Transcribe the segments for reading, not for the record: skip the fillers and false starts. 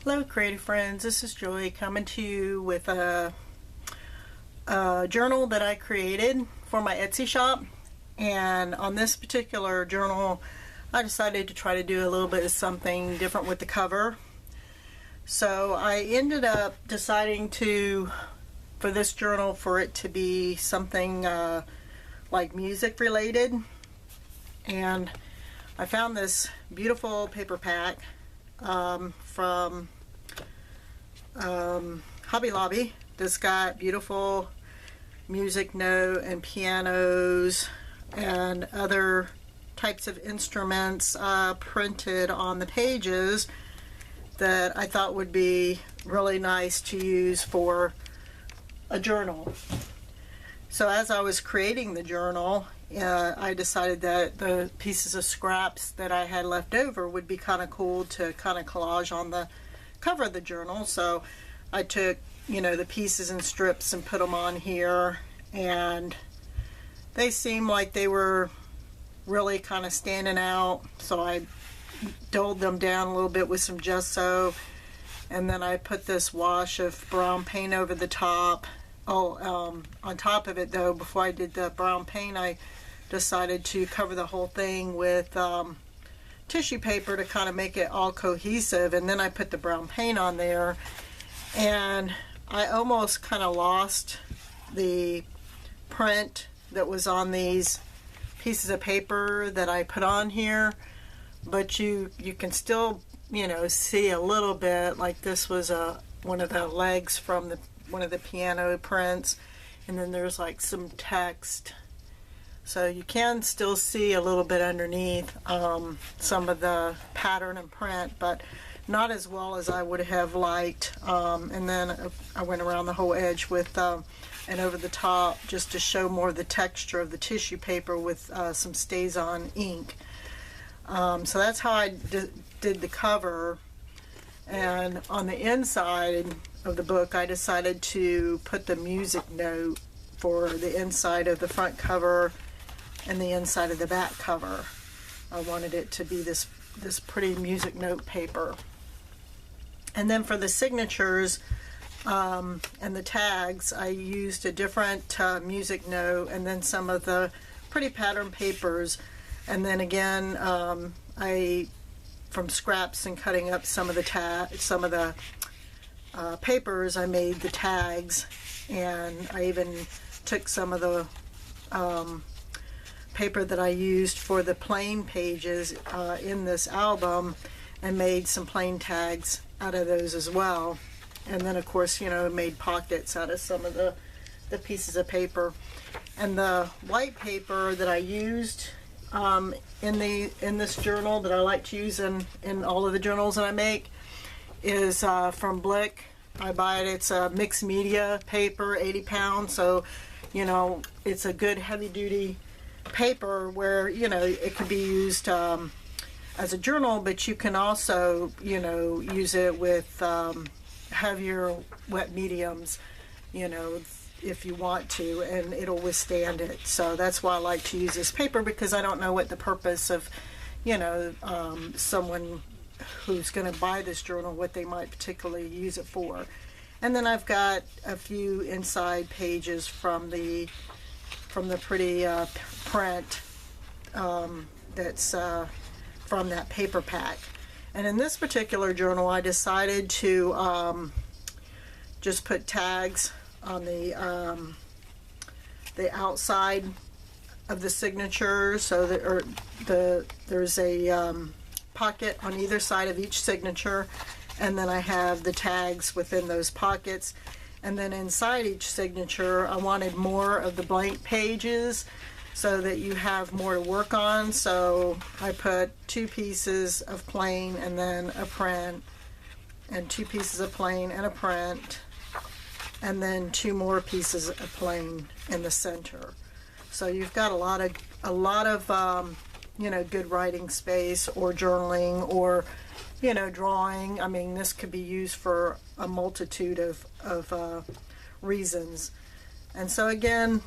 Hello creative friends, this is Joy coming to you with a journal that I created for my Etsy shop. And on this particular journal I decided to try to do a little bit of something different with the cover. So I ended up deciding for this journal for it to be something like music related, and I found this beautiful paper pack from Hobby Lobby that's got beautiful music note and pianos and other types of instruments printed on the pages that I thought would be really nice to use for a journal. So as I was creating the journal, I decided that the pieces of scraps that I had left over would be kind of cool to kind of collage on the cover of the journal. So I took, the pieces and strips and put them on here, and they seemed like they were really kind of standing out. So I dulled them down a little bit with some gesso, and then I put this wash of brown paint over the top. On top of it though, before I did the brown paint, I decided to cover the whole thing with tissue paper to kind of make it all cohesive, and then I put the brown paint on there, and I almost kind of lost the print that was on these pieces of paper that I put on here, but you can still see a little bit. Like this was one of the legs from one of the piano prints, and then there's like some text, so you can still see a little bit underneath some of the pattern and print, but not as well as I would have liked. And then I went around the whole edge with and over the top just to show more of the texture of the tissue paper with some StazOn ink. So that's how I did the cover. And on the inside of the book, I decided to put the music note for the inside of the front cover and the inside of the back cover. I wanted it to be this pretty music note paper. And then for the signatures and the tags, I used a different music note and then some of the pretty pattern papers. And then again, from scraps and cutting up some of the papers, I made the tags, and I even took some of the paper that I used for the plain pages in this album and made some plain tags out of those as well. And then of course, made pockets out of some of the pieces of paper. And the white paper that I used in this journal, that I like to use in all of the journals that I make, is from Blick. I buy it. It's a mixed media paper, 80 pounds, so it's a good heavy duty paper where it could be used as a journal, but you can also use it with heavier wet mediums if you want to, and it'll withstand it. So that's why I like to use this paper, because I don't know what the purpose of someone who's going to buy this journal, what they might particularly use it for. And then I've got a few inside pages from the pretty print that's from that paper pack. And in this particular journal, I decided to just put tags on the outside of the signature, so that there's a pocket on either side of each signature, and then I have the tags within those pockets. And then inside each signature, I wanted more of the blank pages so that you have more to work on. So I put 2 pieces of plain and then a print, and 2 pieces of plain and a print, and then 2 more pieces of plain in the center. So you've got a lot of good writing space, or journaling, or drawing. I mean, this could be used for a multitude of reasons. And so again,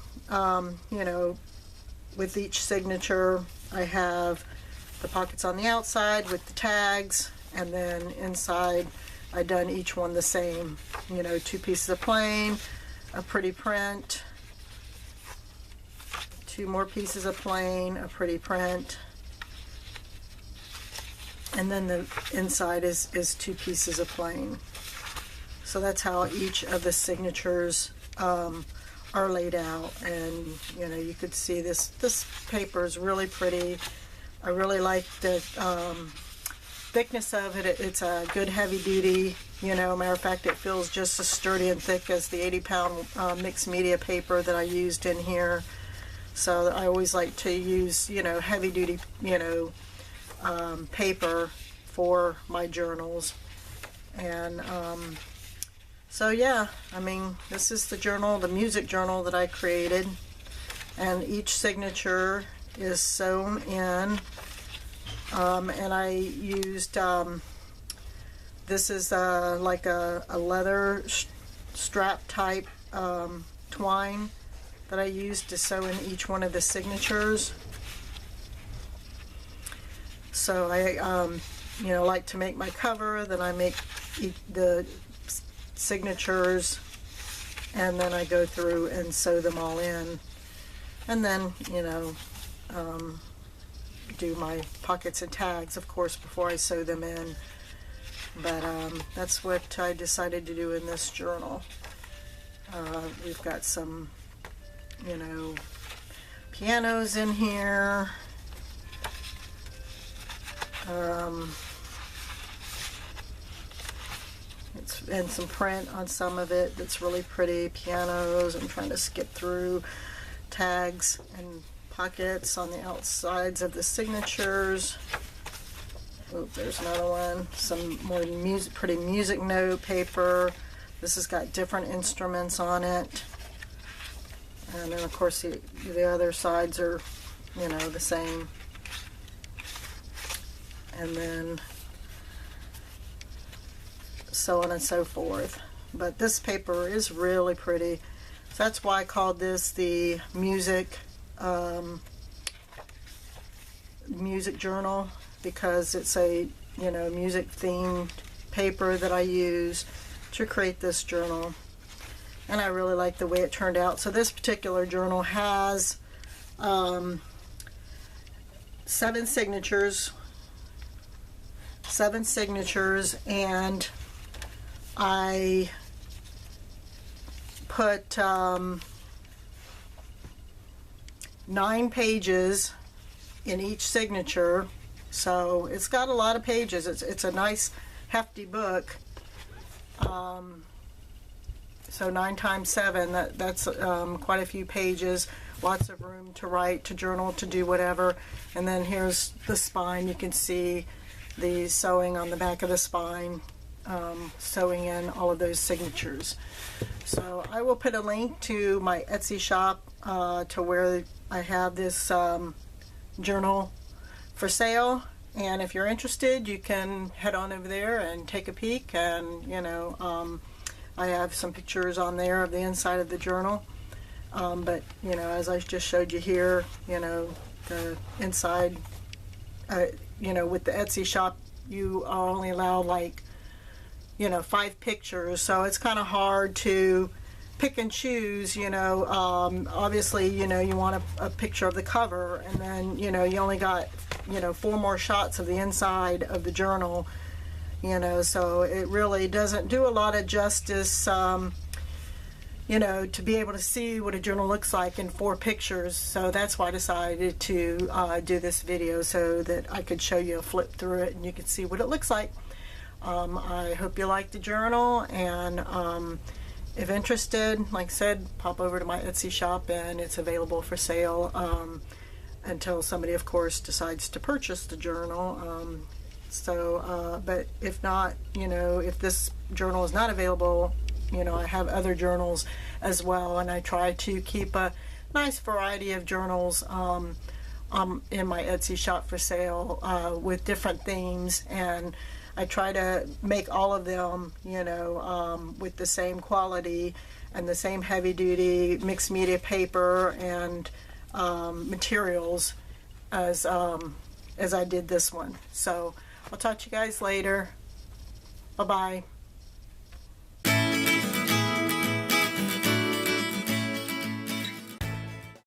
with each signature, I have the pockets on the outside with the tags, and then inside I done each one the same. You know, 2 pieces of plain, a pretty print, 2 more pieces of plain, a pretty print, and then the inside is 2 pieces of plain. So that's how each of the signatures are laid out. And you know, you could see this paper is really pretty. I really like the thickness of it. It's a good heavy duty, you know, matter of fact, it feels just as sturdy and thick as the 80-pound mixed media paper that I used in here. So I always like to use, you know, heavy duty, you know, paper for my journals. And so yeah, I mean, this is the journal, the music journal that I created, and each signature is sewn in. And I used, this is like a leather strap type twine that I used to sew in each one of the signatures. So I, you know, like to make my cover, then I make the signatures, and then I go through and sew them all in. And then, you know, do my pockets and tags, of course, before I sew them in. But that's what I decided to do in this journal. We've got some, you know, pianos in here. And some print on some of it that's really pretty. Pianos. I'm trying to skip through tags and pockets on the outsides of the signatures. Oop, there's another one. Some more pretty music note paper. This has got different instruments on it. And then of course the other sides are, you know, the same. And then so on and so forth. But this paper is really pretty. So that's why I called this the music journal, because it's a, you know, music themed paper that I use to create this journal. And I really like the way it turned out. So this particular journal has 7 signatures, and I put 9 pages in each signature, so it's got a lot of pages. It's a nice hefty book. So 9 times 7, that's quite a few pages. Lots of room to write, to journal, to do whatever. And then here's the spine. You can see the sewing on the back of the spine, sewing in all of those signatures. So I will put a link to my Etsy shop to where I have this journal for sale, and if you're interested, you can head on over there and take a peek. And you know, I have some pictures on there of the inside of the journal, but you know, as I just showed you here, you know, the inside, you know, with the Etsy shop, you are only allowed like, you know, 5 pictures, so it's kind of hard to pick and choose, you know. Obviously, you know, you want a picture of the cover, and then, you know, you only got, you know, 4 more shots of the inside of the journal, you know, so it really doesn't do a lot of justice, you know, to be able to see what a journal looks like in 4 pictures. So that's why I decided to do this video, so that I could show you a flip through it and you could see what it looks like. I hope you like the journal, and if interested, like I said, pop over to my Etsy shop, and it's available for sale until somebody, of course, decides to purchase the journal. But if not, you know, if this journal is not available, you know, I have other journals as well, and I try to keep a nice variety of journals in my Etsy shop for sale with different themes, and I try to make all of them, you know, with the same quality and the same heavy-duty mixed media paper and materials as I did this one. So I'll talk to you guys later. Bye-bye.